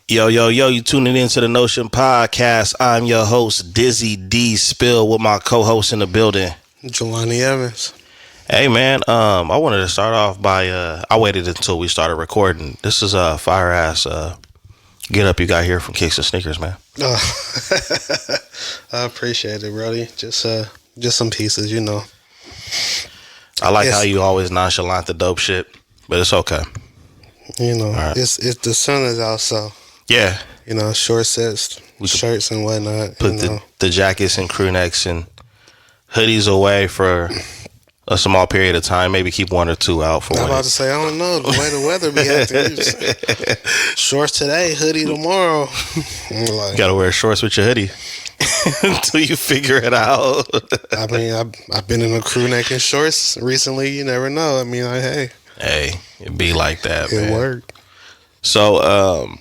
Yo, yo, yo, you tuning into the Notion Podcast. I'm your host, Dizzy D Spill, with my co-host in the building, Jelani Evans. Hey, man, I wanted to start off by, I waited until we started recording. This is a fire-ass get up you got here from Kicks and Sneakers, man. Oh, I appreciate it, Brody. Just some pieces, you know. I like how you always nonchalant the dope shit, but it's okay. You know, right. It's the sun is out, so yeah, you know, short sets, shirts and whatnot. Put the jackets and crew necks and hoodies away for a small period of time. Maybe keep one or two out for. I'm about to say, I don't know the way the weather be acting. Shorts today, hoodie tomorrow. You gotta wear shorts with your hoodie until you figure it out. I mean, I've been in a crew neck and shorts recently. You never know. I mean, hey, it be like that. It worked. So,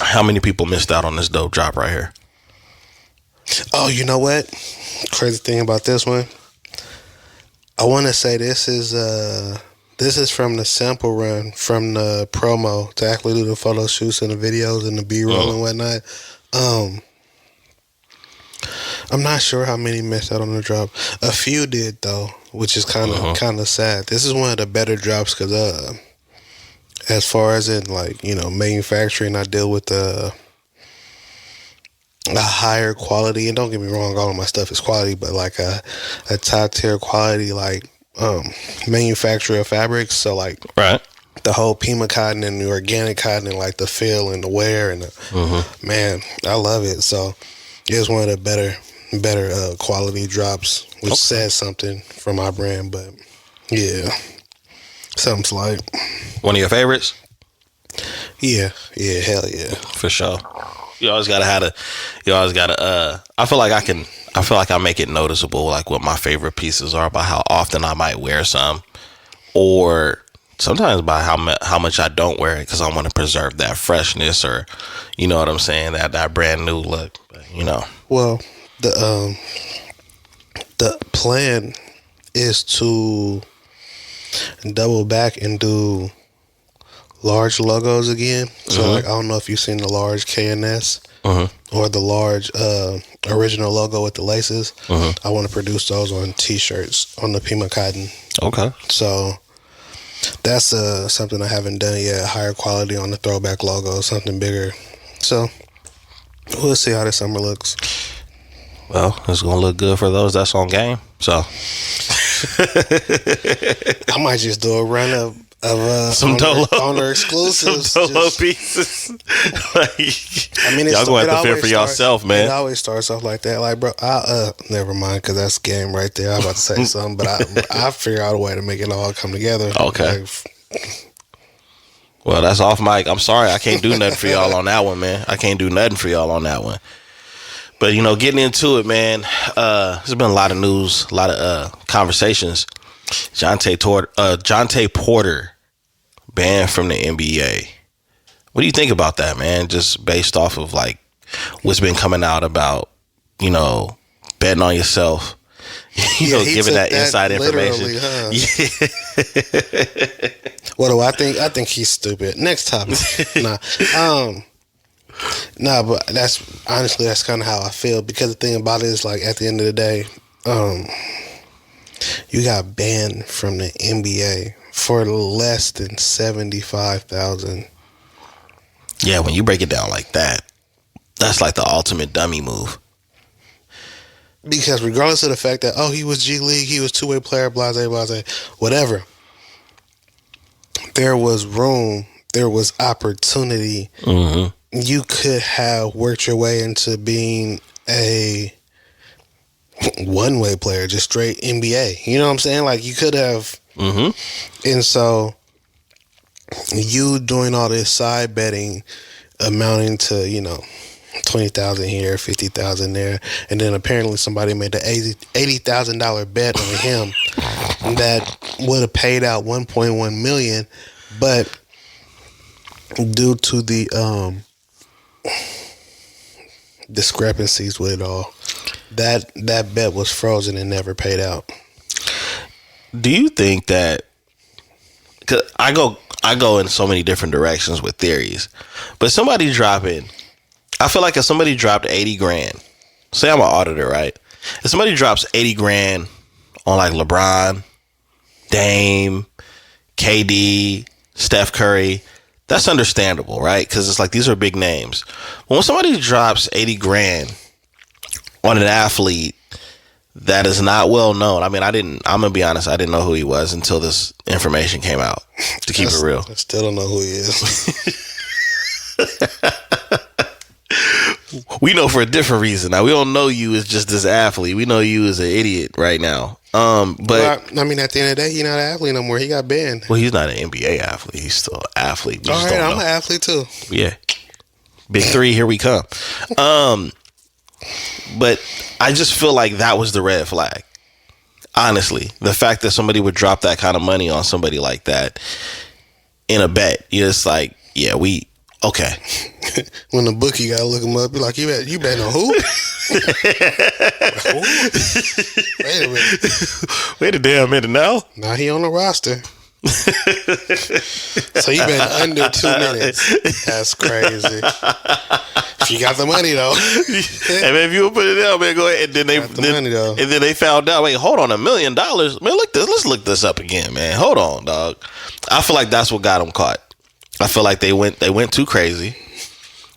how many people missed out on this dope drop right here? Oh, you know what? Crazy thing about this one. I want to say this is from the sample run from the promo to actually do the photo shoots and the videos and the B-roll and whatnot. I'm not sure how many missed out on the drop. A few did though, which is kind of sad. This is one of the better drops because as far as in like, you know, manufacturing, I deal with a higher quality, and don't get me wrong, all of my stuff is quality, but like a top tier quality like manufacturer of fabrics. So like the whole Pima cotton and the organic cotton and like the feel and the wear and man, I love it. So it's one of the better quality drops, which says something for my brand. But yeah, something slight. One of your favorites? Yeah, hell yeah, for sure. You always gotta I feel like I make it noticeable, like what my favorite pieces are by how often I might wear some, or sometimes by how much I don't wear it because I want to preserve that freshness, or you know what I'm saying, that brand new look. But, you know. Well, the plan is to double back and do large logos again. So like, I don't know if you've seen the large KNS or the large original logo with the laces. I want to produce those on t-shirts on the Pima cotton. Okay. So that's something I haven't done yet. Higher quality on the throwback logo, something bigger. So we'll see how this summer looks. Well, it's gonna look good for those that's on game. So I might just do a run of some owner exclusives, some Dolo pieces. I mean, y'all gonna have to fend for yourself, man. It always starts off like that. Like, bro, never mind, because that's game right there. I'm about to say something, but I figure out a way to make it all come together. Okay. Well, that's off mic. I'm sorry, I can't do nothing for y'all on that one, man. I can't do nothing for y'all on that one. But, you know, getting into it, man, there's been a lot of news, a lot of conversations. Jontay Porter banned from the NBA. What do you think about that, man? Just based off of, like, what's been coming out about, you know, betting on yourself, giving that inside information. Yeah. What do I think? I think he's stupid. Next topic. Nah, but that's kind of how I feel, because the thing about it is, like, at the end of the day, you got banned from the NBA for less than $75,000. Yeah, when you break it down like that, that's like the ultimate dummy move. Because regardless of the fact that, he was G League, he was two-way player, blase, whatever, there was room, there was opportunity. You could have worked your way into being a one-way player, just straight NBA. You know what I'm saying? Like, you could have. And so you doing all this side betting amounting to, you know, 20,000 here, 50,000 there, and then apparently somebody made an $80,000 bet on him that would have paid out $1.1 million, but due to the discrepancies with it all, that bet was frozen and never paid out. Do you think that? Cause I I go in so many different directions with theories. But somebody dropping, I feel like if somebody dropped 80 grand, say I'm an auditor, right? If somebody drops 80 grand on like LeBron, Dame, KD, Steph Curry, that's understandable, right? Because it's like these are big names. But when somebody drops 80 grand on an athlete that is not well known, I mean, I'm gonna be honest, I didn't know who he was until this information came out, to keep it real. I still don't know who he is. We know for a different reason. Now, we don't know you as just this athlete. We know you as an idiot right now. But well, I mean, at the end of the day, he's not an athlete no more. He got banned. Well, he's not an NBA athlete. He's still an athlete. All right, I'm an athlete too. Yeah. Big three, here we come. But I just feel like that was the red flag. Honestly, the fact that somebody would drop that kind of money on somebody like that in a bet, it's like, yeah, okay. When the bookie gotta look him up, be like, you bet on who? Who? Wait a minute. Wait a damn minute now. Now he on the roster. So you bet under 2 minutes. That's crazy. She got the money though. Hey man, if you would put it down, man, go ahead. And then they found out. Wait, hold on, $1 million, man. Let's look this up again, man. Hold on, dog. I feel like that's what got them caught. I feel like they went too crazy.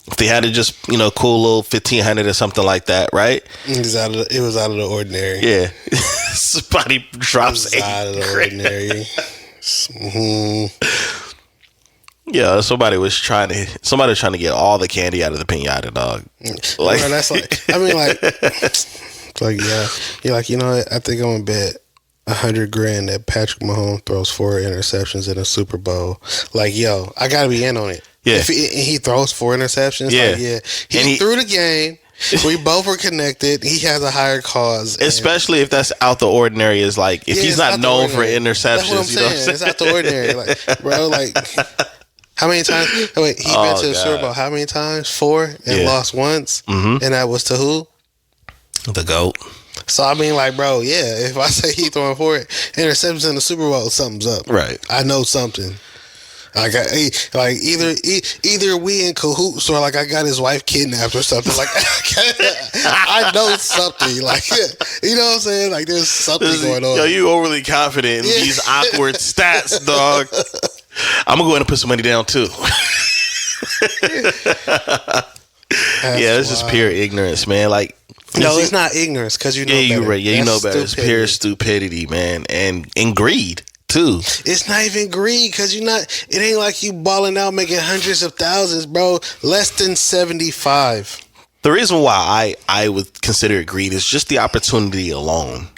If they had to just cool little 1,500 or something like that, right? It was out of the ordinary. Yeah, somebody drops out of the ordinary. Mm-hmm. Yeah, somebody was trying to get all the candy out of the piñata, dog. Like, well, that's like, I mean, like, yeah, you're like, I think I'm gonna bet $100,000 that Patrick Mahomes throws 4 interceptions in a Super Bowl. Like, yo, I gotta be in on it. Yeah, if he throws 4 interceptions. Yeah, like, yeah, he threw the game. We both were connected. He has a higher cause, especially if that's out the ordinary. Is like if he's not known for interceptions. That's what I'm saying. It's out the ordinary, like, bro. Like, how many times? Wait, he been to the Super Bowl how many times? 4 and lost once, and that was to who? The GOAT. So I mean, like, bro, yeah. If I say he throwing 4 interceptions in the Super Bowl, something's up. Right. I know something. Like either we in cahoots or like I got his wife kidnapped or something. Like I know something. Like, you know what I'm saying? Like there's something going on. Yo, you overly confident in these awkward stats, dog. I'm gonna go ahead and put some money down too. Yeah, it's just pure ignorance, man. Like, no, it's not ignorance because you know better. You're right. Yeah, you know better. It's pure stupidity, man, and greed too. It's not even greed because it ain't like you balling out making hundreds of thousands, bro. Less than 75. The reason why I would consider it greed is just the opportunity alone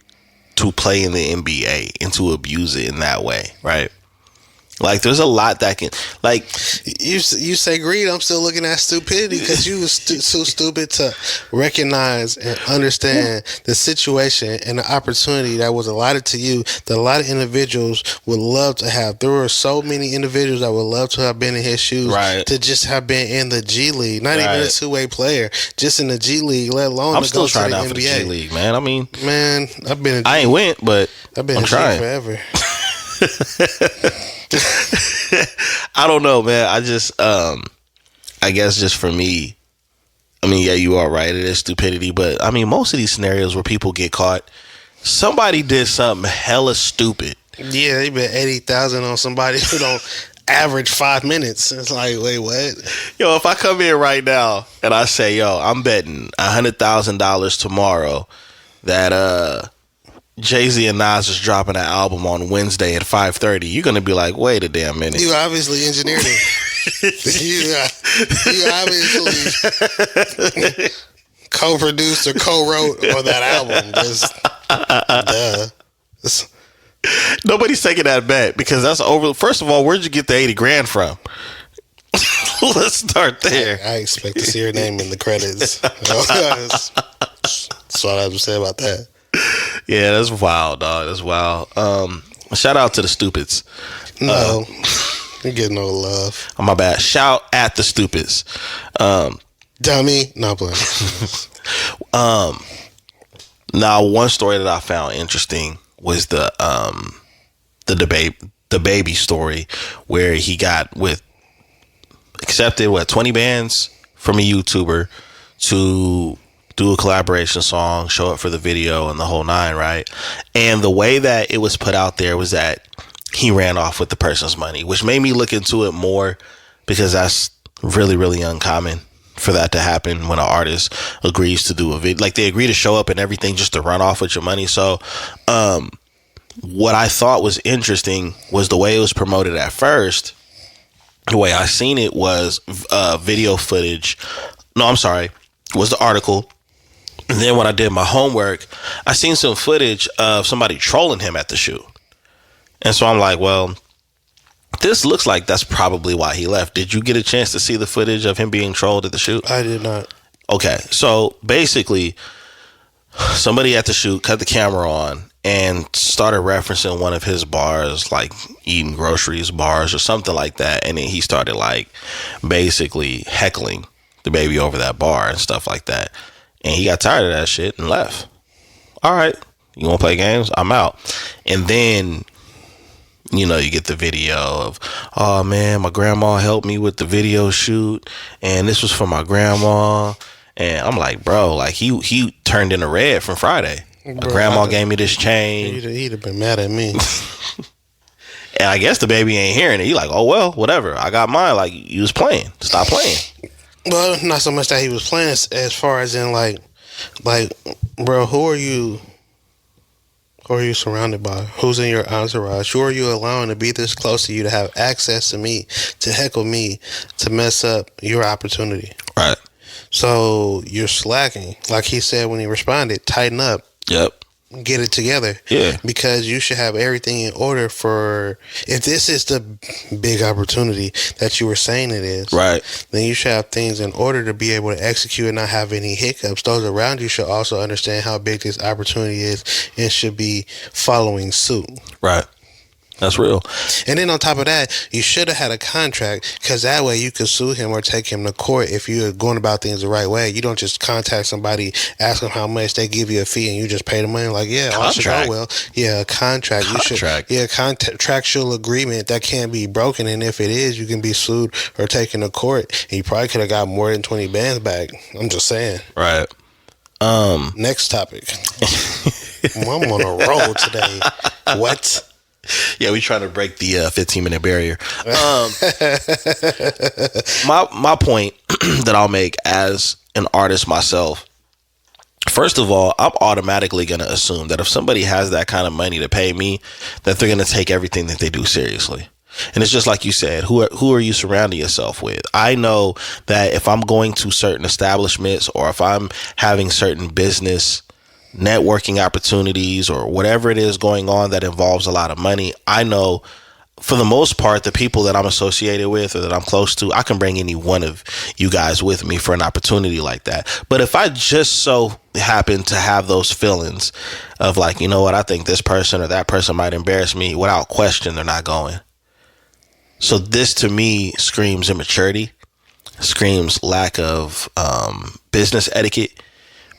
to play in the NBA and to abuse it in that way, right? Like, there's a lot that can, like, you say greed. I'm still looking at stupidity because you was so stupid to recognize and understand the situation and the opportunity that was allotted to you that a lot of individuals would love to have. There were so many individuals that would love to have been in his shoes, right, to just have been in the G League, not even a two-way player, just in the G League, let alone I'm to still go trying to the out NBA. For the G League, man. I mean, I've been. I ain't went, but I've been I'm trying forever. I don't know, man. I just, I guess just for me, I mean, yeah, you are right. It is stupidity, but I mean, most of these scenarios where people get caught, somebody did something hella stupid. Yeah, they bet 80,000 on somebody who don't average 5 minutes. It's like, wait, what? Yo, if I come in right now and I say, yo, I'm betting $100,000 tomorrow that Jay-Z and Nas is dropping an album on Wednesday at 5:30. You're gonna be like, wait a damn minute. You obviously engineered it. you obviously co-produced or co-wrote on that album. Just, nobody's taking that bet because that's over. First of all, where'd you get the 80 grand from? Let's start there. I expect to see your name in the credits. That's all I have to say about that. Yeah, that's wild, dog. That's wild. Shout out to the stupids. No, you get no love. Oh, my bad. Shout at the stupids. Dummy. No, playing. Now, one story that I found interesting was the debate the baby story where he got accepted 20 bands from a YouTuber to do a collaboration song, show up for the video and the whole nine, right? And the way that it was put out there was that he ran off with the person's money, which made me look into it more, because that's really, really uncommon for that to happen when an artist agrees to do a video. Like, they agree to show up and everything just to run off with your money. So, what I thought was interesting was the way it was promoted at first. The way I seen it was video footage. No, I'm sorry. It was the article. And then when I did my homework, I seen some footage of somebody trolling him at the shoot. And so I'm like, well, this looks like that's probably why he left. Did you get a chance to see the footage of him being trolled at the shoot? I did not. Okay. So basically, somebody at the shoot cut the camera on and started referencing one of his bars, like eating groceries bars or something like that. And then he started like basically heckling the baby over that bar and stuff like that. And he got tired of that shit and left. All right, you want to play games? I'm out. And then, you know, you get the video of, oh man, my grandma helped me with the video shoot, and this was for my grandma. And I'm like, bro, like he turned into red from Friday. My grandma gave me this chain. He'd have been mad at me. And I guess the baby ain't hearing it. He like, oh well, whatever. I got mine. Like, you was playing. Stop playing. Well, not so much that he was playing, as far as in like, bro, who are you surrounded by? Who's in your entourage? Who are you allowing to be this close to you, to have access to me, to heckle me, to mess up your opportunity? Right. So you're slacking. Like he said when he responded, tighten up. Yep. Get it together. Yeah. Because you should have everything in order for, if this is the big opportunity that you were saying it is, right, then you should have things in order to be able to execute and not have any hiccups. Those around you should also understand how big this opportunity is and should be following suit. Right. That's real. And then on top of that, you should have had a contract, because that way you could sue him or take him to court if you're going about things the right way. You don't just contact somebody, ask them how much, they give you a fee, and you just pay the money. Like, yeah, all should go well. Yeah, a contract. Contractual agreement that can't be broken, and if it is, you can be sued or taken to court, and you probably could have got more than 20 bands back. I'm just saying. Right. Next topic. I'm on a roll today. What? Yeah, we trying to break the 15-minute barrier. My point that I'll make as an artist myself, first of all, I'm automatically going to assume that if somebody has that kind of money to pay me, that they're going to take everything that they do seriously. And it's just like you said, who are you surrounding yourself with? I know that if I'm going to certain establishments, or if I'm having certain business networking opportunities or whatever it is going on that involves a lot of money, I know for the most part the people that I'm associated with or that I'm close to, I can bring any one of you guys with me for an opportunity like that. But if I just so happen to have those feelings of like, you know what, I think this person or that person might embarrass me, without question they're not going. So this to me screams immaturity, screams lack of business etiquette.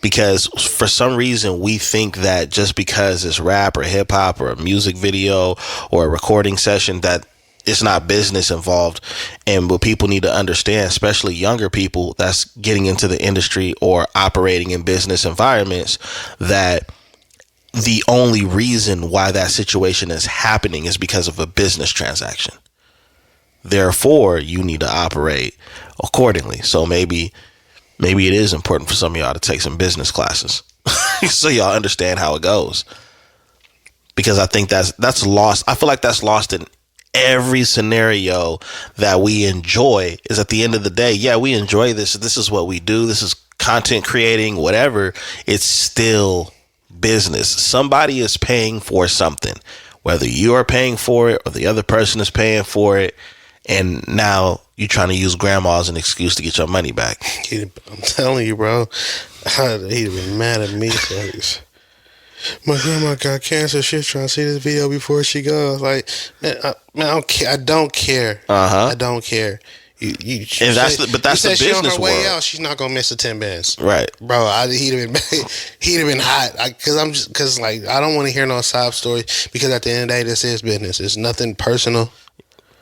Because for some reason we think that just because it's rap or hip hop or a music video or a recording session, that it's not business involved. And what people need to understand, especially younger people that's getting into the industry or operating in business environments, that the only reason why that situation is happening is because of a business transaction. Therefore, you need to operate accordingly. So maybe it is important for some of y'all to take some business classes so y'all understand how it goes. Because I think that's lost. I feel like that's lost in every scenario that we enjoy. Is at the end of the day, yeah, we enjoy this. This is what we do. This is content creating, whatever. It's still business. Somebody is paying for something, whether you are paying for it or the other person is paying for it. And now you're trying to use grandma as an excuse to get your money back. I'm telling you, bro. He'd have been mad at me. My grandma got cancer. She's trying to see this video before she goes. Like, man, I don't care. I don't care. Uh-huh. I don't care. And that's the business she on her way world. out, she's not gonna miss the 10 bands, Right, bro? He'd have been hot because I don't want to hear no sob story because at the end of the day, this is business. It's nothing personal.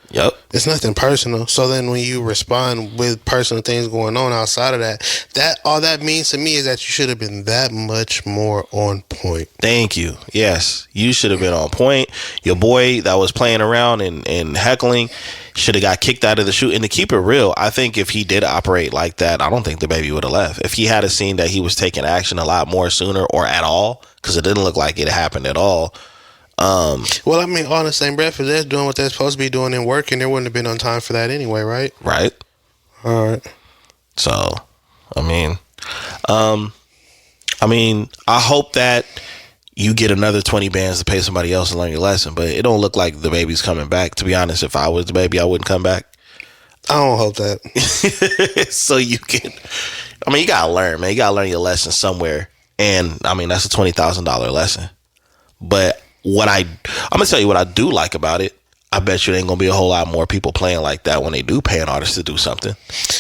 Yep. It's nothing personal. So then when you respond with personal things going on outside of that all that means to me is that you should have been that much more on point. Thank you. Yes, you should have been on point. Your boy that was playing around and heckling should have got kicked out of the shoot. And to keep it real, I think if he did operate like that, I don't think the baby would have left. If he had seen that he was taking action a lot more sooner or at all, because it didn't look like it happened at all. Well, I mean, on the same breath, if they're doing what they're supposed to be doing and working, there wouldn't have been on time for that anyway, right? Right. All right. So, I mean, I hope that you get another 20 bands to pay somebody else and learn your lesson, but it don't look like the baby's coming back. To be honest, if I was the baby, I wouldn't come back. I don't hope that. So you gotta learn, man. You gotta learn your lesson somewhere. And I mean, that's a $20,000 lesson. But I'm gonna tell you what I do like about it. I bet you there ain't gonna be a whole lot more people playing like that when they do pay an artist to do something.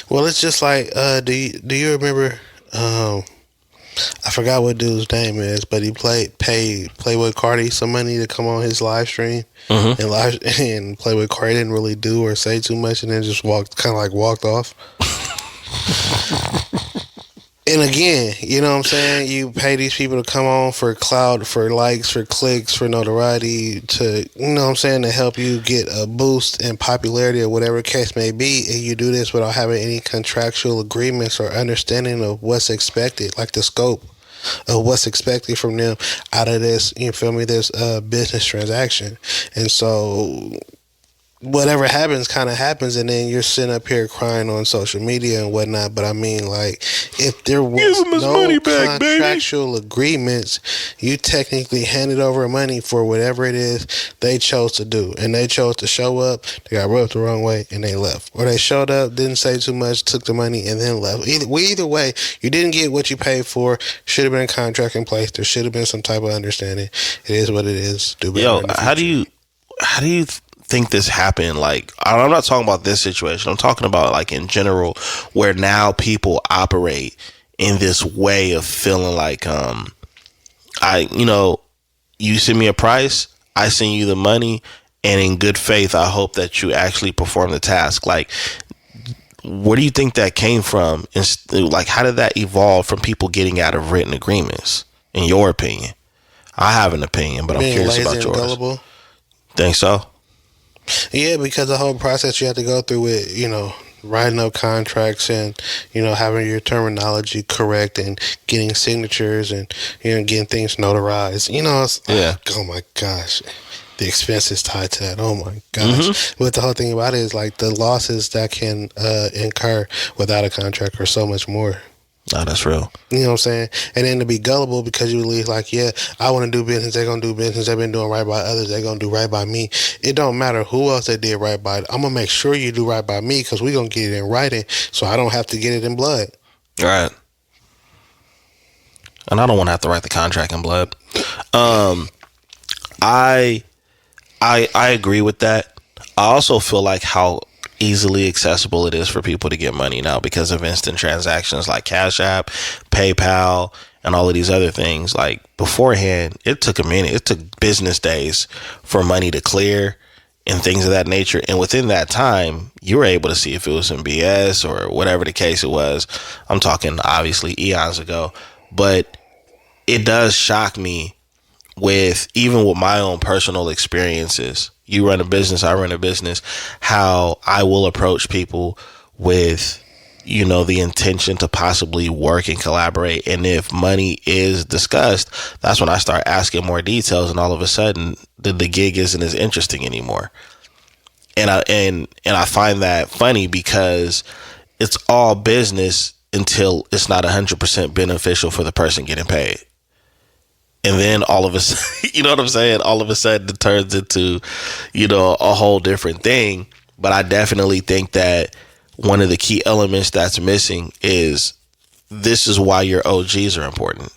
Well, it's just like, do you remember? I forgot what dude's name is, but he paid Playboy Cardi some money to come on his live stream, and Playboy Cardi didn't really do or say too much, and then just walked off. And again, you know what I'm saying? You pay these people to come on for clout, for likes, for clicks, for notoriety, to, you know what I'm saying, to help you get a boost in popularity or whatever case may be. And you do this without having any contractual agreements or understanding of what's expected, like the scope of what's expected from them out of this, you feel me, this business transaction. And so whatever happens kind of happens, and then you're sitting up here crying on social media and whatnot. But I mean, like, if there was no contractual agreements, you technically handed over money for whatever it is they chose to do, and they chose to show up, they got rubbed the wrong way, and they left. Or they showed up, didn't say too much, took the money, and then left. Either way, you didn't get what you paid for. Should have been a contract in place. There should have been some type of understanding. It is what it is. How do you think this happened? Like, I'm not talking about this situation. I'm talking about like in general, where now people operate in this way of feeling like, you send me a price, I send you the money, and in good faith, I hope that you actually perform the task. Like, where do you think that came from? And like, how did that evolve from people getting out of written agreements? In your opinion, I have an opinion, but I'm curious about yours. Gullible? Think so? Yeah, because the whole process you have to go through with, writing up contracts and, having your terminology correct and getting signatures and, getting things notarized. Oh my gosh, the expenses tied to that. Oh my gosh. But the whole thing about it is like the losses that can incur without a contract are so much more. No, that's real. You know what I'm saying? And then to be gullible because you believe like, yeah, I want to do business. They're going to do business. They've been doing right by others. They're going to do right by me. It don't matter who else they did right by. I'm going to make sure you do right by me because we're going to get it in writing so I don't have to get it in blood. Right. And I don't want to have to write the contract in blood. I agree with that. I also feel like how easily accessible it is for people to get money now because of instant transactions like Cash App, PayPal, and all of these other things. Like beforehand, it took a minute. It took business days for money to clear and things of that nature. And within that time, you were able to see if it was some BS or whatever the case it was. I'm talking obviously eons ago, but it does shock me with my own personal experiences. You run a business, I run a business, how I will approach people with, the intention to possibly work and collaborate. And if money is discussed, that's when I start asking more details. And all of a sudden the gig isn't as interesting anymore. And I find that funny because it's all business until it's not 100% beneficial for the person getting paid. And then all of a sudden, you know what I'm saying? All of a sudden it turns into, a whole different thing. But I definitely think that one of the key elements that's missing is this is why your OGs are important.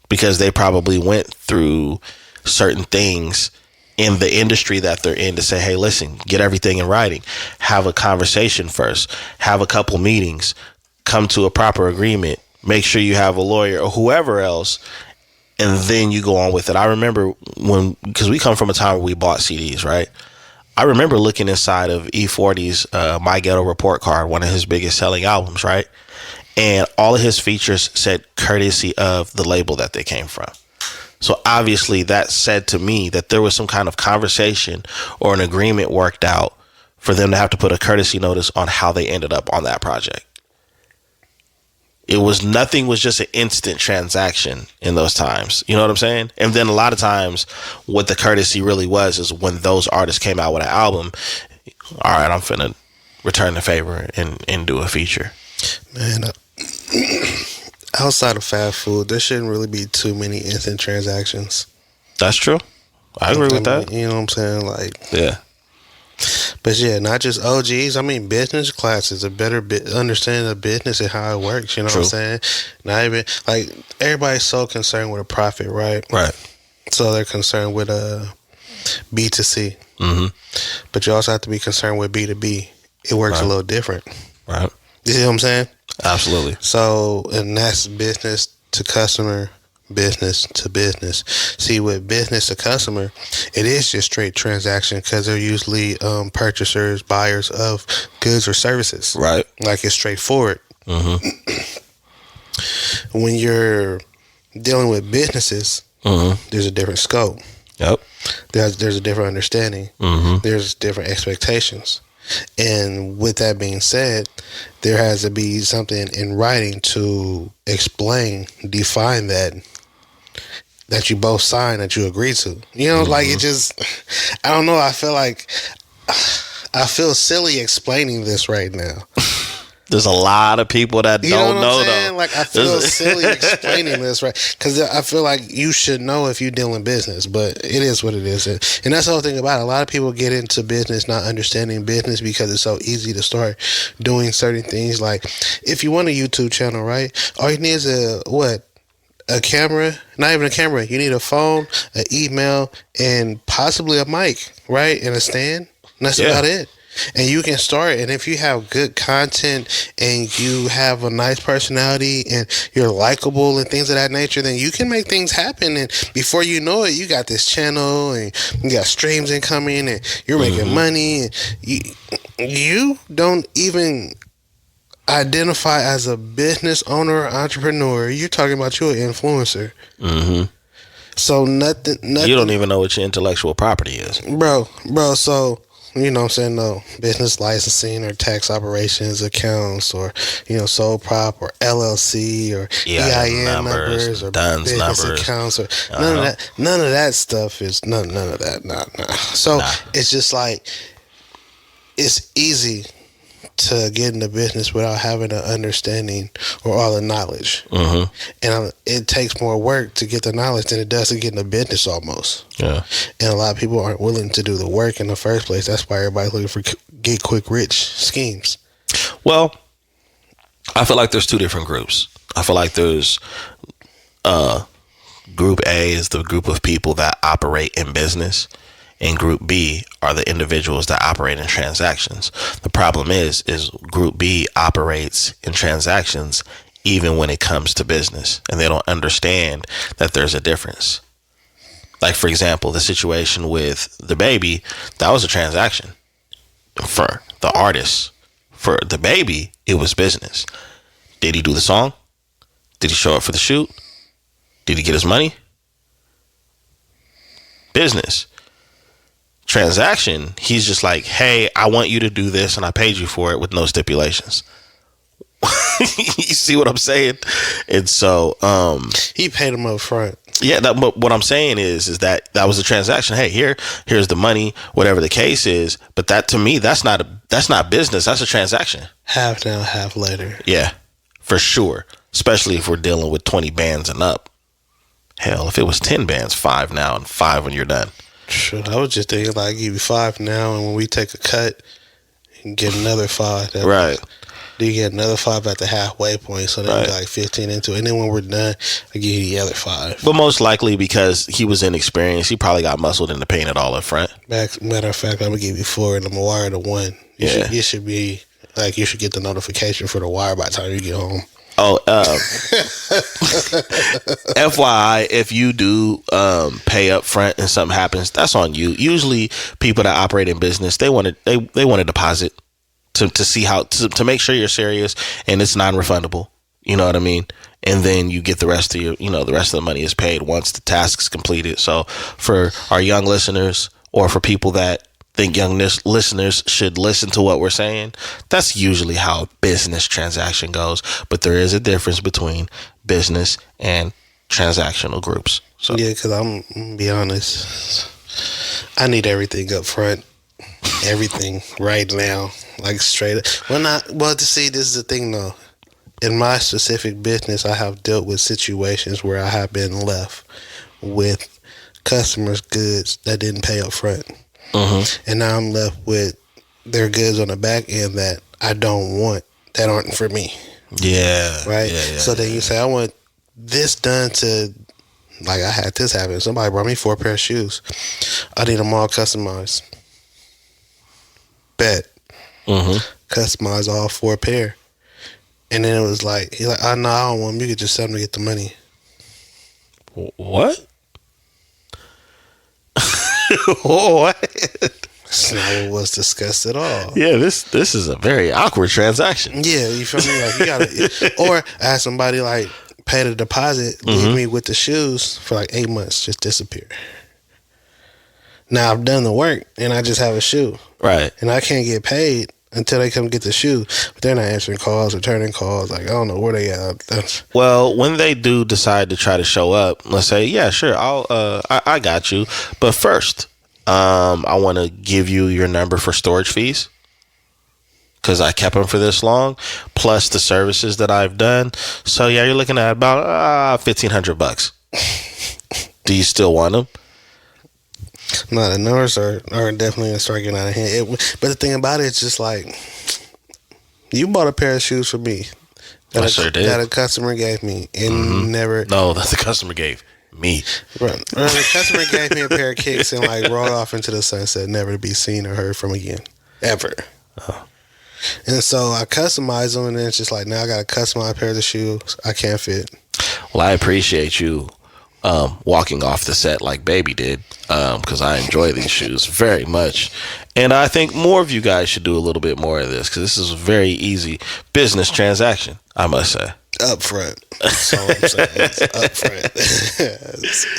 Because they probably went through certain things in the industry that they're in to say, hey, listen, get everything in writing, have a conversation first, have a couple meetings, come to a proper agreement, make sure you have a lawyer or whoever else, and then you go on with it. I remember because we come from a time where we bought CDs, right? I remember looking inside of E40's My Ghetto Report Card, one of his biggest selling albums, right? And all of his features said courtesy of the label that they came from. So obviously that said to me that there was some kind of conversation or an agreement worked out for them to have to put a courtesy notice on how they ended up on that project. Nothing was just an instant transaction in those times. You know what I'm saying? And then a lot of times what the courtesy really was is when those artists came out with an album, all right, I'm finna return the favor and do a feature. Man, outside of fast food, there shouldn't really be too many instant transactions. That's true. I agree with that. You know what I'm saying? Like, yeah. But yeah, not just OGs. I mean, business classes, a better understanding of business and how it works. You know what I'm saying? Not even like everybody's so concerned with a profit, right? Right. So they're concerned with B2C. Mm-hmm. But you also have to be concerned with B2B. It works a little different. Right. You see what I'm saying? Absolutely. So, and that's business to customer, business to business. See, with business to customer, it is just straight transaction because they're usually purchasers, buyers of goods or services. Right. Like it's straightforward. Mm-hmm. When you're dealing with businesses, there's a different scope. Yep. There's a different understanding. Mm-hmm. There's different expectations. And with that being said, there has to be something in writing to explain, define that you both sign, that you agree to. You know, like it just, I don't know. I feel silly explaining this right now. There's a lot of people that don't know though. Like I feel silly explaining this, right? Because I feel like you should know if you're dealing business, but it is what it is, and that's the whole thing about it. A lot of people get into business not understanding business because it's so easy to start doing certain things. Like if you want a YouTube channel, right? All you need is a camera, not even a camera. You need a phone, an email, and possibly a mic, right? And a stand. And that's about it. And you can start, and if you have good content and you have a nice personality and you're likable and things of that nature, then you can make things happen. And before you know it, you got this channel and you got streams incoming and you're making money. And you don't even identify as a business owner or entrepreneur. You're talking about you're an influencer. Mm-hmm. So nothing. You don't even know what your intellectual property is, bro. So. You know what I'm saying? No business licensing or tax operations accounts or, sole prop or LLC or EIN numbers or DUNS business numbers. Accounts or none of that. None of that stuff is none of that. Nah. So it's just like it's easy to get into business without having an understanding or all the knowledge. Mm-hmm. And it takes more work to get the knowledge than it does to get into business almost. Yeah. And a lot of people aren't willing to do the work in the first place. That's why everybody's looking for get quick rich schemes. Well, I feel like there's two different groups. I feel like there's group A is the group of people that operate in business. And group B are the individuals that operate in transactions. The problem is group B operates in transactions even when it comes to business, and they don't understand that there's a difference. Like, for example, the situation with the baby, that was a transaction for the artist. For the baby, it was business. Did he do the song? Did he show up for the shoot? Did he get his money? Business. Transaction, he's just like, hey, I want you to do this and I paid you for it with no stipulations. You see what I'm saying? And so he paid him up front. Yeah, but what I'm saying is that was a transaction. Hey, here's the money, whatever the case is. But that, to me, that's not business. That's a transaction. Half now, half later. Yeah, for sure. Especially if we're dealing with 20 bands and up. Hell, if it was 10 bands, 5 now and 5 when you're done. Sure, I was just thinking like give you 5 now, and when we take a cut, you can get another 5. Right. Then you get another 5 at the halfway point, so then you got like 15 into it. And then when we're done, I give you the other 5. But most likely because he was inexperienced, he probably got muscled into paying it all up front. Matter of fact, I'm gonna give you 4 and I'm gonna wire the 1. You should be like, you should get the notification for the wire by the time you get home. Oh, FYI, if you do pay up front and something happens, that's on you. Usually, people that operate in business, they want a deposit to see how to make sure you're serious and it's non-refundable. You know what I mean? And then you get the rest of the rest of the money is paid once the task is completed. So for our young listeners, or for people that think young listeners should listen to what we're saying, that's usually how a business transaction goes. But there is a difference between business and transactional groups. So yeah, because I'm gonna be honest, I need everything up front, everything right now, like straight up. To see, this is the thing though. In my specific business, I have dealt with situations where I have been left with customers' goods that didn't pay up front. And now I'm left with their goods on the back end that I don't want, that aren't for me. Yeah. Right? Yeah, so then you say, I want this done to, like I had this happen. Somebody brought me 4 pair of shoes. I need them all customized. Bet. Customize all 4 pair. And then it was like, he's like, oh, no, I don't want them. You could just sell them to get the money. What? What? That's not what was discussed at all. Yeah, this is a very awkward transaction. Yeah, you feel me? Like, you gotta, or ask somebody like, pay the deposit, leave me with the shoes for like 8 months, just disappear. Now I've done the work and I just have a shoe, right? And I can't get paid until they come get the shoe. But they're not answering calls, returning calls. Like, I don't know where they at. Well, when they do decide to try to show up, let's say, yeah, sure, I got you. But first, I want to give you your number for storage fees, because I kept them for this long, plus the services that I've done. So yeah, you're looking at about $1,500. Do you still want them? No, the numbers are definitely going to start getting out of hand. But the thing about it, it's just like, you bought a pair of shoes for me that a customer gave me and never. No, that the customer gave me. Right. The customer gave me a pair of kicks and like rolled off into the sunset, never to be seen or heard from again, ever. Oh. And so I customized them, and then it's just like, now I got a customized pair of shoes I can't fit. Well, I appreciate you walking off the set like Baby did, because I enjoy these shoes very much, and I think more of you guys should do a little bit more of this, because this is a very easy business transaction, I must say. Up front. That's all I'm saying. It's up front.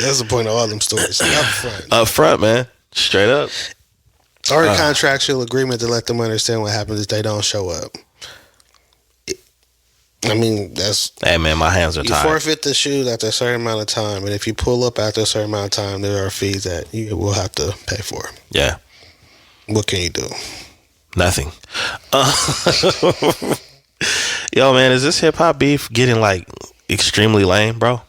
That's the point of all them stories. Up front. Up front, man. Straight up. Or a contractual agreement to let them understand what happens if they don't show up. I mean, that's... Hey, man, my hands are tied. You forfeit the shoes after a certain amount of time, and if you pull up after a certain amount of time, there are fees that you will have to pay for. Yeah. What can you do? Nothing. Yo, man, is this hip-hop beef getting, like, extremely lame, bro?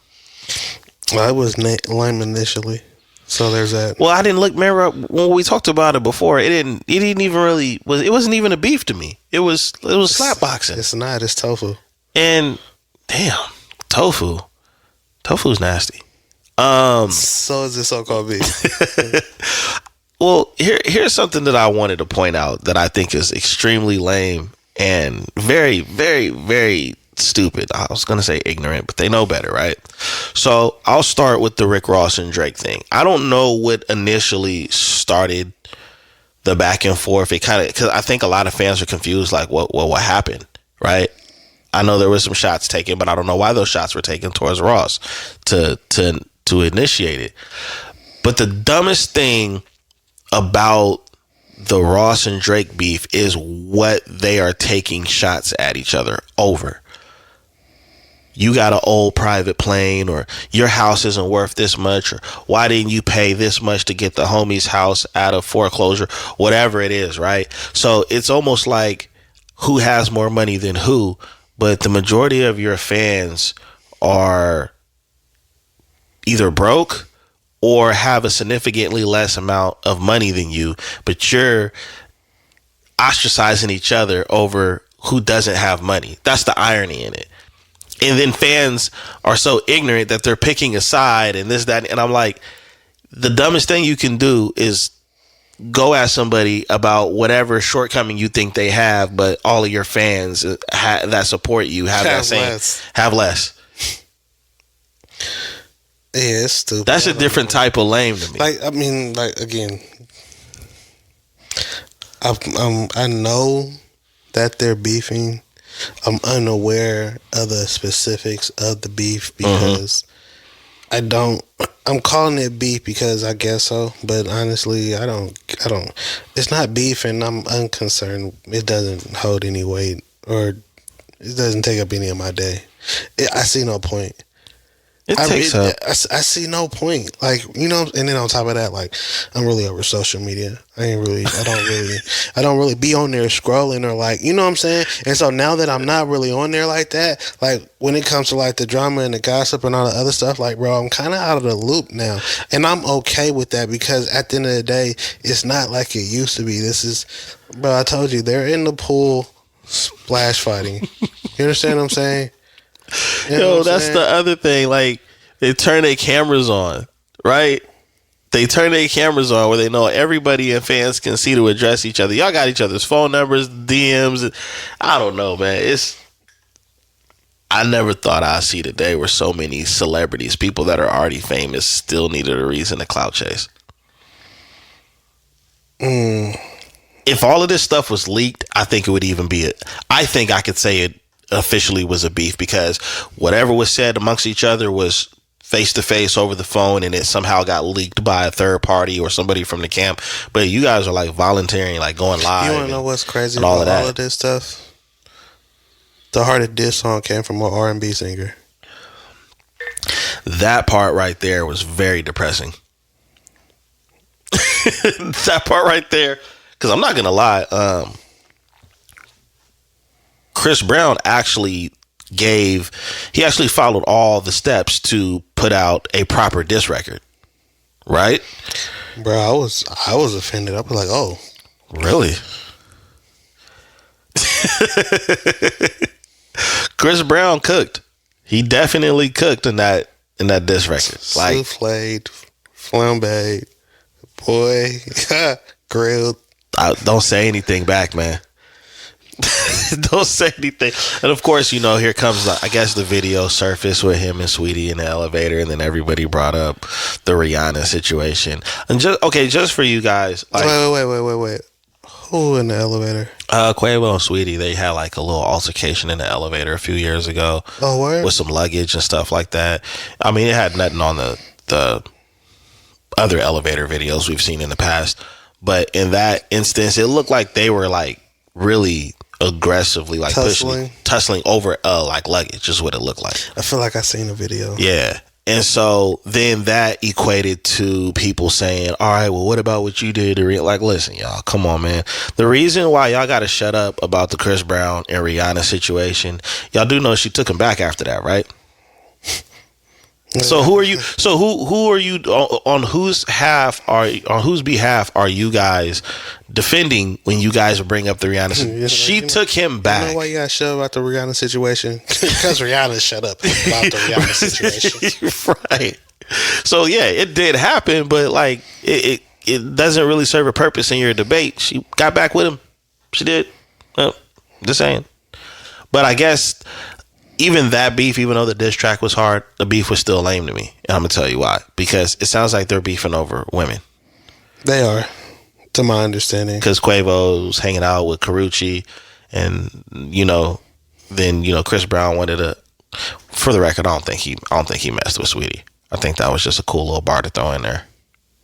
Well, it was lame initially, so there's that. Well, I didn't look, remember, when we talked about it before, it didn't even really... It wasn't even a beef to me. It was slap boxing. It's not. It's tofu. And damn, tofu's nasty. So is this so-called beef. Well, here's something that I wanted to point out that I think is extremely lame and very, very, very stupid. I was gonna say ignorant, but they know better, right? So I'll start with the Rick Ross and Drake thing. I don't know what initially started the back and forth. It kind of, because I think a lot of fans are confused, like what happened, right? I know there were some shots taken, but I don't know why those shots were taken towards Ross to initiate it. But the dumbest thing about the Ross and Drake beef is what they are taking shots at each other over. You got an old private plane, or your house isn't worth this much, or why didn't you pay this much to get the homie's house out of foreclosure, whatever it is, right? So it's almost like who has more money than who. But the majority of your fans are either broke or have a significantly less amount of money than you, but you're ostracizing each other over who doesn't have money. That's the irony in it. And then fans are so ignorant that they're picking a side and this, that. And I'm like, the dumbest thing you can do is go at somebody about whatever shortcoming you think they have, but all of your fans that support you have that same less. Have less. Yeah, it's stupid. That's a different type of lame to me. Like, I mean, like, again, I know that they're beefing. I'm unaware of the specifics of the beef because I'm calling it beef because I guess so, but honestly, I don't, it's not beef and I'm unconcerned. It doesn't hold any weight or it doesn't take up any of my day. I see no point. I see no point. Like, you know, and then on top of that, like, I'm really over social media. I don't really be on there scrolling or like, you know what I'm saying? And so now that I'm not really on there like that, like when it comes to like the drama and the gossip and all the other stuff, like, bro, I'm kind of out of the loop now. And I'm okay with that because at the end of the day, it's not like it used to be. This is, bro, I told you, they're in the pool splash fighting. You understand what I'm saying? You know that's the other thing. Like, they turn their cameras on, right? They turn their cameras on where they know everybody and fans can see to address each other. Y'all got each other's phone numbers, DMs. I don't know, man. I never thought I'd see the day where so many celebrities, people that are already famous, still needed a reason to clout chase. If all of this stuff was leaked, I think it would even be I think I could say it officially was a beef because whatever was said amongst each other was face to face over the phone and it somehow got leaked by a third party or somebody from the camp. But you guys are like volunteering, like going live. You want to know what's crazy about all of this stuff? The Heart of Diss song came from an R&B singer. That part right there was very depressing. That part right there, because I'm not gonna lie, Chris Brown actually followed all the steps to put out a proper diss record, right? Bro, I was offended. I was like, oh, really? Chris Brown cooked. He definitely cooked in that diss record. Like, souffled, flambéed, boy, grilled. Don't say anything back, man. Don't say anything. And of course, you know, here comes, I guess, the video surfaced with him and Sweetie in the elevator, and then everybody brought up the Rihanna situation. And just for you guys, like, wait. Who in the elevator? Quavo and Sweetie, they had like a little altercation in the elevator a few years ago. Oh, word? With some luggage and stuff like that. I mean, it had nothing on the other elevator videos we've seen in the past, but in that instance, it looked like they were like really aggressively like tussling over like luggage is what it looked like. I feel like I seen a video. Yeah. And so then that equated to people saying, all right, well, what about what you did to like, listen, y'all, come on, man. The reason why y'all got to shut up about the Chris Brown and Rihanna situation, y'all do know she took him back after that, right? So who are you? So who are you on whose behalf are you guys defending when you guys bring up the Rihanna? She took him back. You know why you got to shut up about the Rihanna situation? Because Rihanna shut up about the Rihanna situation. Right. So yeah, it did happen, but like it doesn't really serve a purpose in your debate. She got back with him. She did. Well, just saying. But I guess. Even that beef, even though the diss track was hard, the beef was still lame to me. And I'm going to tell you why. Because it sounds like they're beefing over women. They are, to my understanding. Because Quavo's hanging out with Karrueche. And, you know, then, you know, Chris Brown wanted to... For the record, I don't think he messed with Sweetie. I think that was just a cool little bar to throw in there.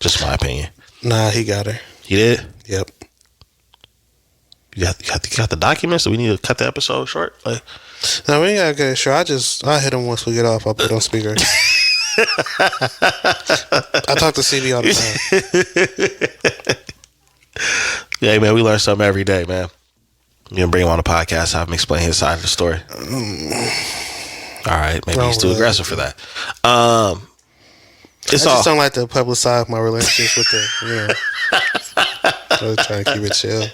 Just my opinion. Nah, he got her. He did? Yep. You got the documents? So we need to cut the episode short? Like... No, we ain't gotta get it sure. I'll hit him once we get off. I'll put it on speaker. I talk to CB all the time. Yeah, man, we learn something every day, man. You can bring him on the podcast, have him explain his side of the story. All right, maybe he's too aggressive for that. I just don't like to publicize my relationships with the, you know. I'm trying to keep it chill.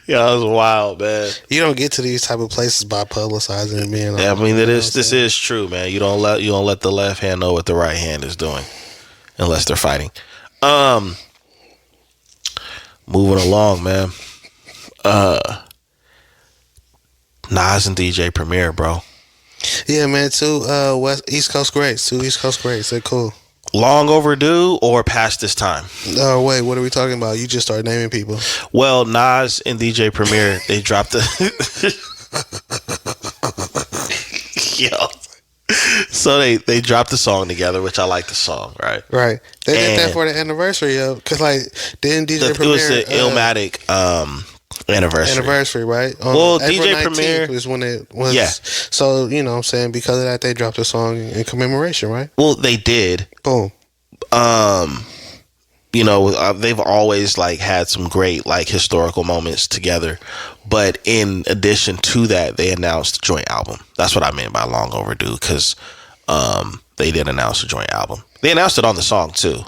Yeah, that was wild, man. You don't get to these type of places by publicizing and being. Yeah, I mean, this is true, man. You don't let the left hand know what the right hand is doing, unless they're fighting. Moving along, man. Nas and DJ Premier, bro. Yeah, man. Two East Coast greats. Two East Coast greats. They're cool. Long overdue or past this time? Oh wait, what are we talking about? You just started naming people. Well, Nas and DJ Premier, they dropped the yo. So they dropped the song together, which I like the song, right? Right. They did that for the anniversary, yo. Because like, didn't DJ Premier? It was the Illmatic anniversary, right? Well, April DJ Premier was when it was. Yeah. So you know, what I'm saying, because of that, they dropped a song in commemoration, right? Well, they did. Boom. You know, they've always like had some great like historical moments together, but in addition to that, they announced a joint album. That's what I meant by long overdue, because they did announce a joint album. They announced it on the song too.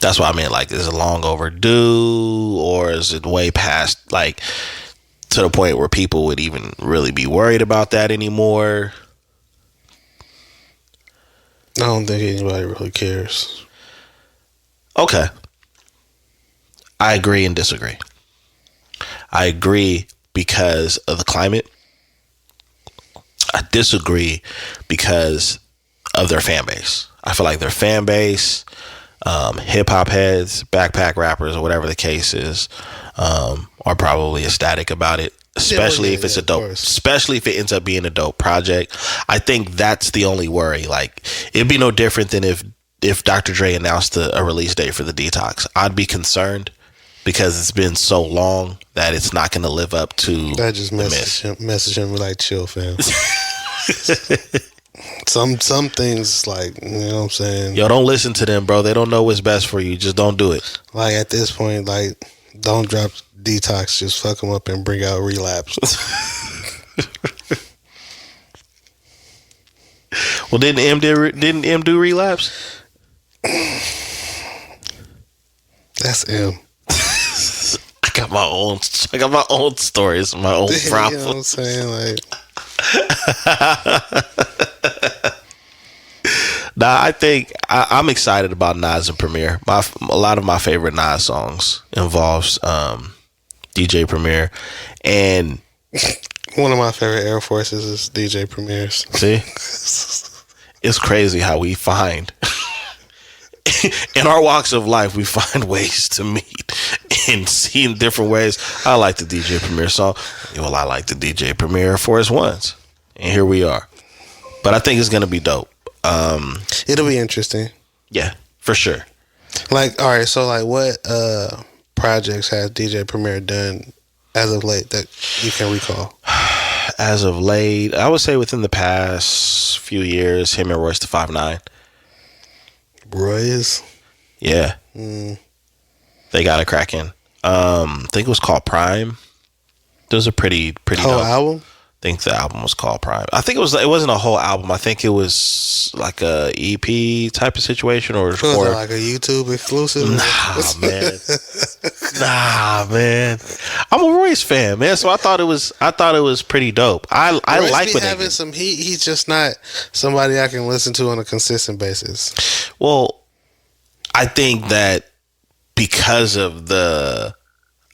That's what I mean. Like, is it long overdue, or is it way past, like, to the point where people would even really be worried about that anymore? I don't think anybody really cares. Okay. I agree and disagree. I agree because of the climate. I disagree because of their fan base. I feel like their fan base, hip hop heads, backpack rappers, or whatever the case is, are probably ecstatic about it. Especially if it's a dope, especially if it ends up being a dope project. I think that's the only worry. Like, it'd be no different than if Dr. Dre announced a release date for the Detox. I'd be concerned because it's been so long that it's not going to live up to. That just message him like, chill, fam. Some things, like, you know what I'm saying? Yo, don't listen to them, bro. They don't know what's best for you. Just don't do it. Like, at this point, like, don't drop Detox. Just fuck them up and bring out Relapse. Well, didn't M do Relapse? That's M. I got my own stories, my own problems. You know what I'm saying? Like, nah, I think I'm excited about Nas and Premier. A lot of my favorite Nas songs involves DJ Premier, and one of my favorite Air Forces is DJ Premier's. See, it's crazy how we find in our walks of life, we find ways to meet and see in different ways. I like the DJ Premier song. Well, I like the DJ Premier Air Force Ones, and here we are. But I think it's gonna be dope. It'll be interesting. Yeah, for sure. Like, all right, so like, what projects has DJ Premier done as of late that you can recall? As of late, I would say within the past few years, him and Royce the 5'9". Royce? Yeah. They got a cracking. I think it was called Prime. It was a pretty whole dope album? I think the album was called Prime. I think it wasn't a whole album. I think it was like a EP type of situation, or was it like a YouTube exclusive? Nah, man. I'm a Royce fan, man. So I thought it was pretty dope. I Royce like be having some heat. He's just not somebody I can listen to on a consistent basis. Well, I think that because of the,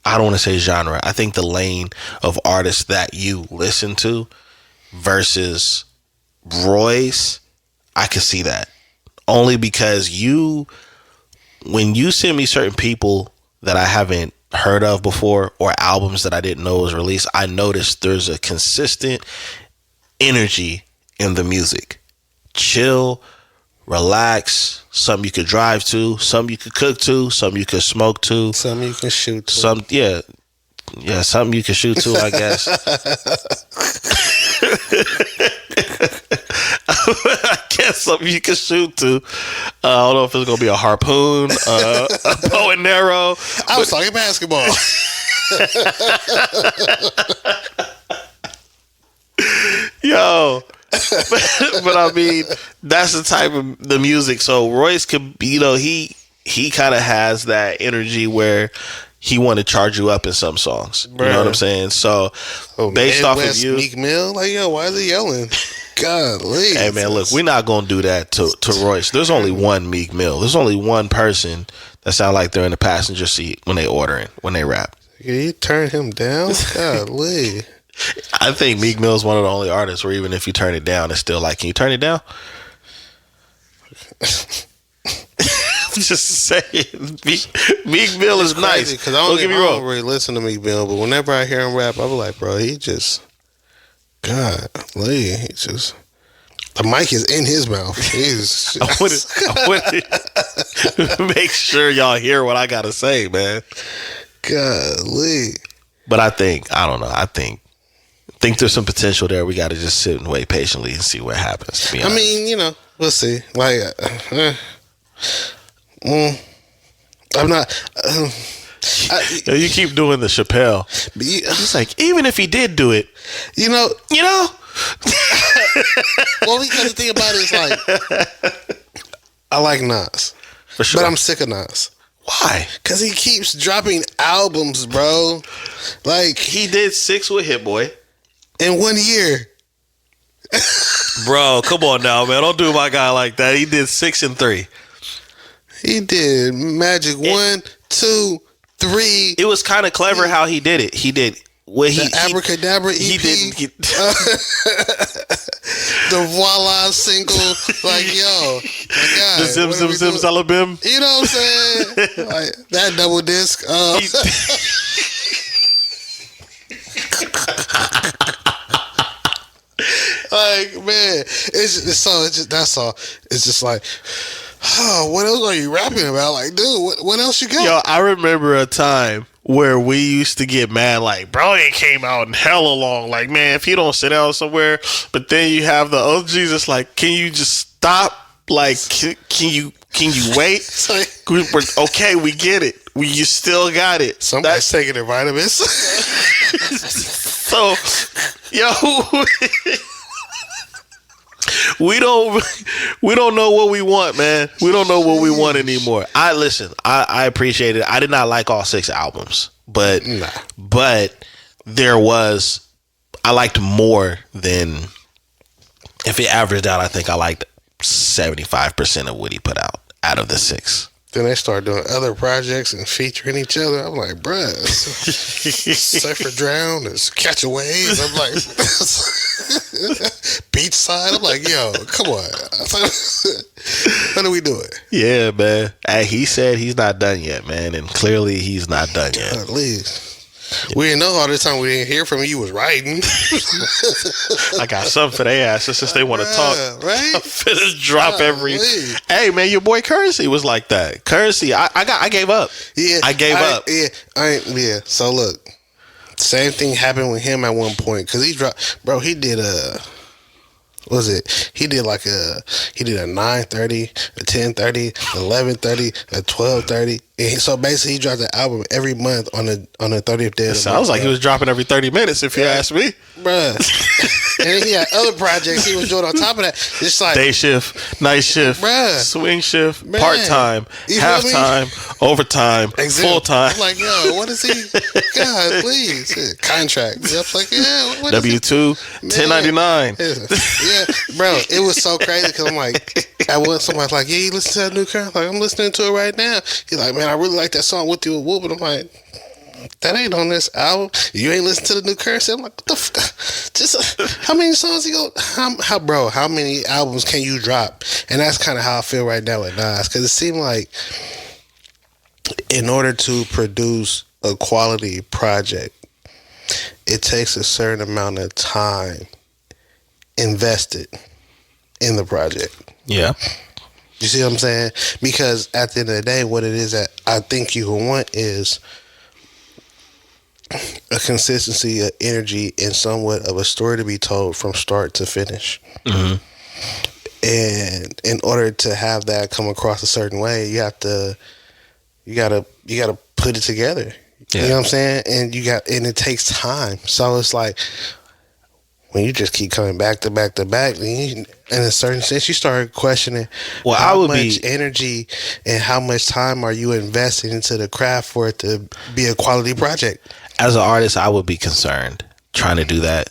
I don't want to say genre, I think the lane of artists that you listen to versus Royce, I could see that. Only because when you send me certain people that I haven't heard of before, or albums that I didn't know was released, I noticed there's a consistent energy in the music. Chill, relax, something you could drive to, something you could cook to, something you could smoke to, something you can shoot to. Something you could shoot to, I guess. I guess something you could shoot to. I don't know if it's gonna be a harpoon, a bow and arrow. I was talking basketball. Yo. But I mean, that's the type of the music. So Royce could, he he kind of has that energy where he want to charge you up in some songs. You know what I'm saying? So based off of you, Meek Mill, like, yo, why is he yelling? Golly. Hey man, look, we're not gonna do that to Royce. There's only one Meek Mill. There's only one person that sound like they're in the passenger seat when they when they rap. Can you turn him down? Golly. I think Meek Mill is one of the only artists where even if you turn it down, it's still like, can you turn it down? I'm just saying, Meek Mill is nice. Because don't get me wrong, I don't really listen to Meek Mill, but whenever I hear him rap, I'm like, bro, he just, golly, he just, the mic is in his mouth. I want to make sure y'all hear what I gotta say, man. Golly. But I think there's some potential there. We got to just sit and wait patiently and see what happens. To be honest. I mean, you know, we'll see. Like, I'm not. You keep doing the Chappelle. It's like, even if he did do it, you know. Well, because the thing about it is, like, I like Nas, for sure, but I'm sick of Nas. Why? Because he keeps dropping albums, bro. Like, he did 6 with Hit Boy in 1 year. Bro, come on now, man. Don't do my guy like that. He did 6 and 3. He did Magic 1, 2, 3. It was kind of clever how he did it. He did Abracadabra EP. He didn't. The Voila single, like, yo, my God, the Zim Zim Zim Zalabim. You know what I'm saying? Like that double disc. Like, man, that's all. It's just like, oh, what else are you rapping about? Like, dude, what else you got? Yo, I remember a time where we used to get mad, like, bro, it came out in hella long. Like, man, if you don't sit down somewhere, but then you have the Jesus, like, can you just stop? Like, can you wait? Okay, we get it. You still got it. Somebody's taking their vitamins. So, yo, we don't know what we want, man. We don't know what we want anymore. I appreciate it. I did not like all 6 albums, but I liked more than, if it averaged out, I think I liked 75% of what he put out of the 6. Then they start doing other projects and featuring each other. I'm like, bruh, Surfer Drown, it's Catch a Wave. I'm like, Beachside. I'm like, yo, come on. What are we doing? Yeah, man. He said he's not done yet, man. And clearly he's not done yet. At least. We didn't know all this time we didn't hear from you was writing. I got something for their asses since they want to talk. Right? I'm finna drop every. Hey man, your boy Currency was like that. Currency, I gave up. Yeah, I gave up. Yeah, So look, same thing happened with him at one point because he dropped. Bro, he did what was it? He did a 9:30, a 10:30, 11:30, a 12:30. And so basically, he dropped an album every month on the 30th day. It sounds like he was dropping every 30 minutes, if you ask me, bruh. And then he had other projects he was doing on top of that. It's like day shift, night shift, bruh, swing shift, part time, half time, overtime, full time. I'm like, yo, what is he? God, please, contract. I was like, yeah, what W-2, 1099. Yeah, bro, it was so crazy because I'm like, somebody's like, yeah, you listen to that new car? Like, I'm listening to it right now. He's like, man, I really like that song With You a Whoop. And I'm like, that ain't on this album. You ain't listen to the new Currency? I'm like, what the just how many songs you go? How many albums can you drop? And that's kind of how I feel right now with Nas, because it seemed like in order to produce a quality project, it takes a certain amount of time invested in the project. Yeah. You see what I'm saying? Because at the end of the day, what it is that I think you want is a consistency, of energy, and somewhat of a story to be told from start to finish. Mm-hmm. And in order to have that come across a certain way, you gotta put it together. Yeah. You know what I'm saying? And it takes time. So it's like, when you just keep coming back to back to back, then you, in a certain sense, you start questioning how much energy and how much time are you investing into the craft for it to be a quality project. As an artist, I would be concerned trying to do that,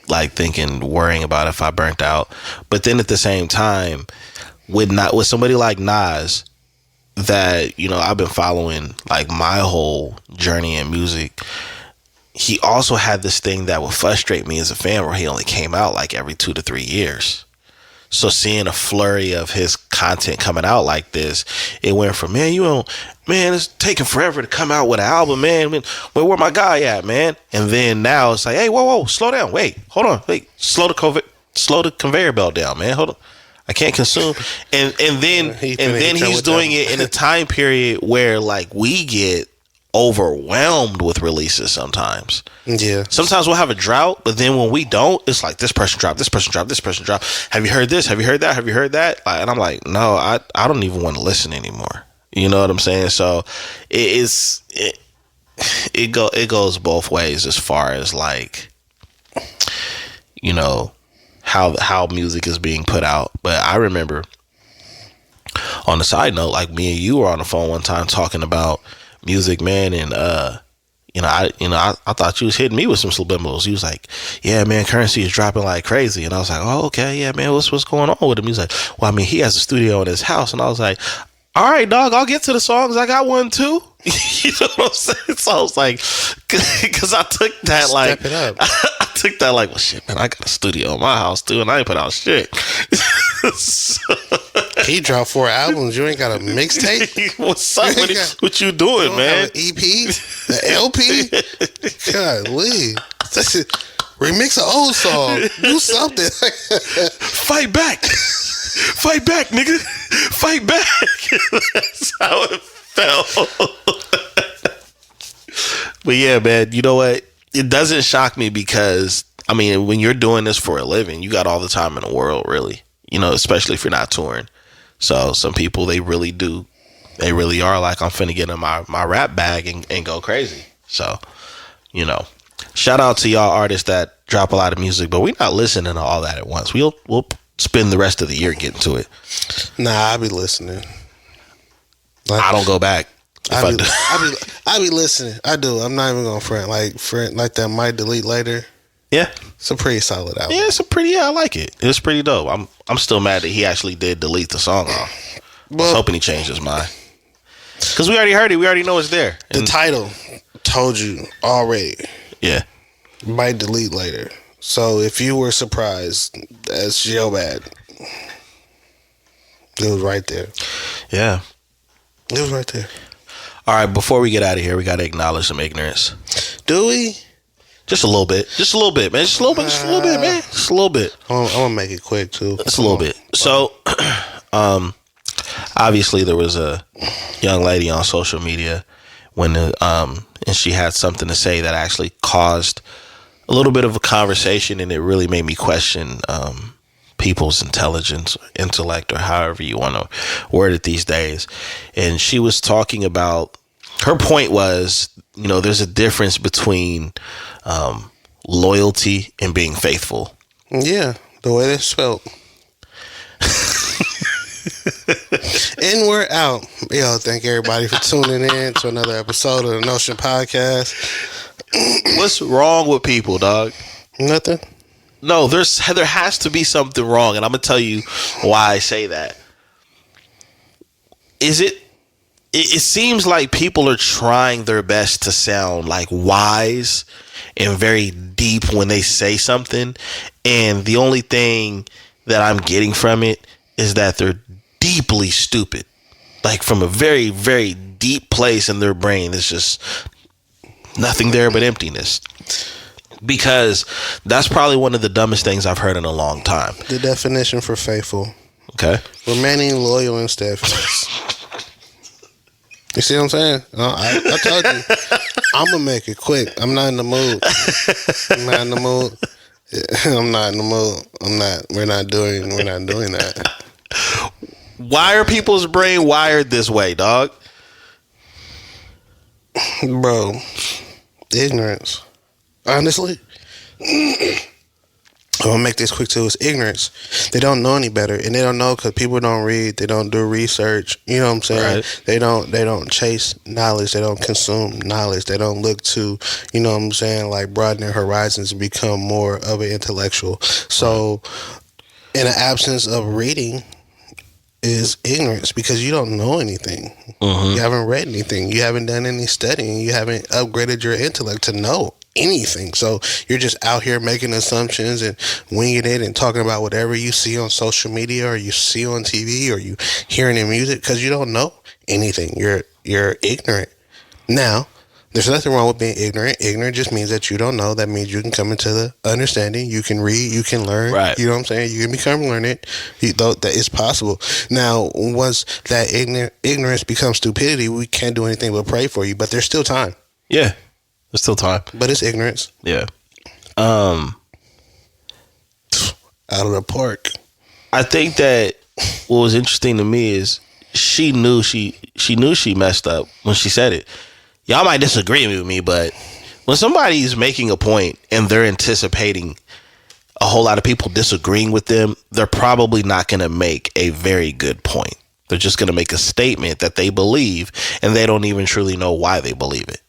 like worrying about if I burnt out. But then at the same time, with somebody like Nas, that, you know, I've been following like my whole journey in music, he also had this thing that would frustrate me as a fan where he only came out like every 2 to 3 years. So seeing a flurry of his content coming out like this, it went from, man, it's taking forever to come out with an album, man. Where my guy at, man? And then now it's like, hey, whoa, slow down. Wait, hold on. Wait, slow the conveyor belt down, man. Hold on. I can't consume. And then he's doing it in a time period where like we get overwhelmed with releases sometimes. Yeah. Sometimes we'll have a drought, but then when we don't, it's like this person dropped, this person dropped, this person dropped. Have you heard this? Have you heard that? Have you heard that? And I'm like, no, I don't even want to listen anymore. You know what I'm saying? So it goes both ways as far as like, you know, how music is being put out. But I remember, on the side note, like me and you were on the phone one time talking about music, man, and I thought you was hitting me with some subliminals. He was like, yeah, man, Currency is dropping like crazy. And I was like, oh, okay, yeah, man, what's going on with him? He's like, well, I mean, he has a studio in his house. And I was like, all right, dog, I'll get to the songs. I got one too. You know what I'm saying? So I was like, because I took that like, Step it up. I took that like, well, shit, man, I got a studio in my house too, and I ain't put out shit. So, he dropped 4 albums. You ain't got a mixtape? What's up? What you doing, man? An EP? An LP? Golly. Remix an old song. Do something. Fight back. Fight back, nigga. Fight back. That's how it felt. But yeah, man, you know what? It doesn't shock me because, I mean, when you're doing this for a living, you got all the time in the world, really. You know, especially if you're not touring. So some people, they really do. They really are like, I'm finna get in my rap bag and go crazy. So, you know, shout out to y'all artists that drop a lot of music, but we're not listening to all that at once. We'll spend the rest of the year getting to it. Nah, I be listening. Like, I don't go back. I be listening. I do. I'm not even gonna front like that. Might delete later. Yeah, it's a pretty solid album. Yeah, I like it. It's pretty dope. I'm still mad that he actually did delete the song off. I was hoping he changed his mind, because we already heard it. We already know it's there. The title told you already. Yeah, might delete later. So if you were surprised, that's your bad. It was right there. Yeah, it was right there. All right, before we get out of here, we got to acknowledge some ignorance. Do we? Just a little bit. Just a little bit, man. Just a little bit, man. Just a little bit. I'm going to make it quick, too. Just a little bit. So, obviously, there was a young lady on social media and she had something to say that actually caused a little bit of a conversation, and it really made me question people's intelligence, intellect, or however you want to word it these days. And she was talking about, her point was, you know, there's a difference between loyalty and being faithful. Yeah, the way it's spelled. And we're out. Yo, thank everybody for tuning in to another episode of the Notion Podcast. What's wrong with people, dog? Nothing. No, there has to be something wrong, and I'm gonna tell you why I say that. It seems like people are trying their best to sound like wise and very deep when they say something, and the only thing that I'm getting from it is that they're deeply stupid. Like, from a very, very deep place in their brain, there's just nothing there but emptiness. Because that's probably one of the dumbest things I've heard in a long time. The definition for faithful. Okay. Remaining loyal and steadfast. You see what I'm saying? I told you. I'm going to make it quick. I'm not in the mood. I'm not in the mood. We're not doing that. Why are people's brain wired this way, dog? Bro, ignorance. Honestly. I'm gonna make this quick too. It's ignorance. They don't know any better, and they don't know because people don't read. They don't do research. You know what I'm saying? Right. They don't chase knowledge. They don't consume knowledge. They don't look to, you know what I'm saying, like broaden their horizons and become more of an intellectual. So, in the absence of reading, is ignorance because you don't know anything. You haven't read anything. You haven't done any studying. You haven't upgraded your intellect to know anything. So you're just out here making assumptions and winging it and talking about whatever you see on social media or you see on TV or you hearing in music because you don't know anything. You're ignorant. Now, there's nothing wrong with being ignorant. Ignorant just means that you don't know. That means you can come into the understanding. You can read. You can learn. Right. You know what I'm saying? You can become learned. That is possible. Now, once that ignorance becomes stupidity, we can't do anything but pray for you. But there's still time. Yeah. There's still time. But it's ignorance. Yeah. Out of the park. I think that what was interesting to me is she knew she messed up when she said it. Y'all might disagree with me, but when somebody's making a point and they're anticipating a whole lot of people disagreeing with them, they're probably not going to make a very good point. They're just going to make a statement that they believe, and they don't even truly know why they believe it.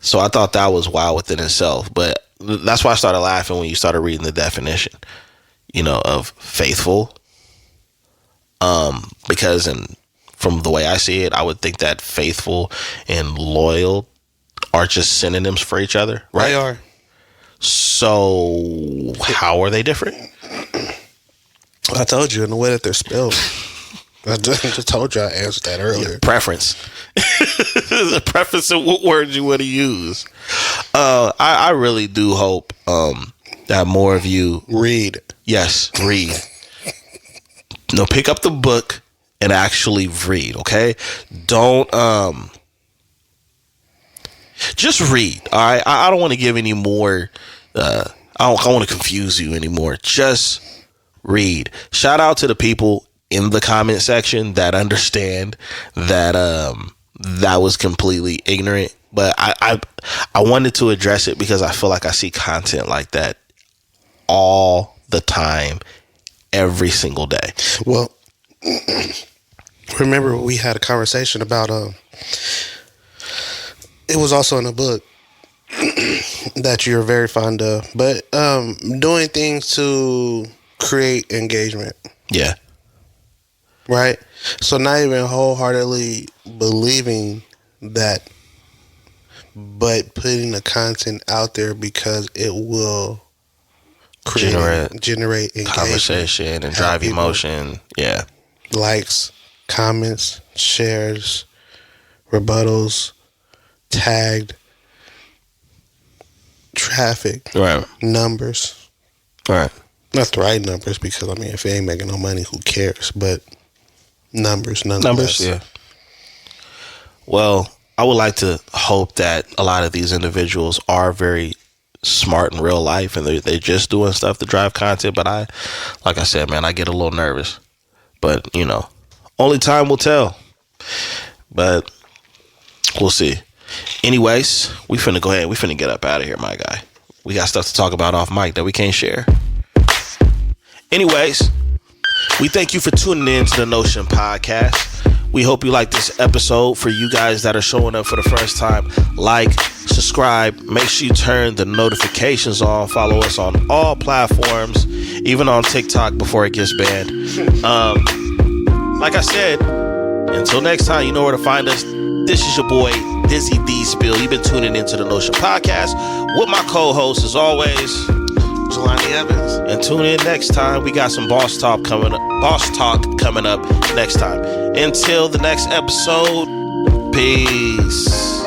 So I thought that was wild within itself. But that's why I started laughing when you started reading the definition, of faithful. Because from the way I see it, I would think that faithful and loyal are just synonyms for each other, right? They are. So how are they different? I told you in the way that they're spelled. I just told you I answered that earlier. Your preference. The preference of what words you want to use. I really do hope that more of you read. Yes, read. No, pick up the book and actually read, okay? Don't just read. All right. I don't want to give any more I don't want to confuse you anymore. Just read. Shout out to the people in the comment section that understand that that was completely ignorant. But I wanted to address it because I feel like I see content like that all the time, every single day. Well, remember we had a conversation about it was also in a book that you're very fond of, but doing things to create engagement. Yeah. Right? So not even wholeheartedly believing that, but putting the content out there because it will generate engagement, conversation, and drive emotion. Yeah. Likes, comments, shares, rebuttals, tagged, traffic, right, numbers. Right. Not the right numbers because, if it ain't making no money, who cares? But numbers, nonetheless. Numbers, yeah. Well, I would like to hope that a lot of these individuals are very smart in real life and they're just doing stuff to drive content. But like I said, man, I get a little nervous. But, only time will tell. But we'll see. Anyways, we finna go ahead. We finna get up out of here, my guy. We got stuff to talk about off mic that we can't share. Anyways, we thank you for tuning in to the Notion Podcast. We hope you like this episode. For you guys that are showing up for the first time, like, subscribe, make sure you turn the notifications on, follow us on all platforms, even on TikTok before it gets banned. Like I said, until next time, you know where to find us. This is your boy, Dizzy D Spill. You've been tuning into the Notion Podcast with my co-host, as always, Jelani Evans. And tune in next time. We got some boss talk coming up next time. Until the next episode, peace.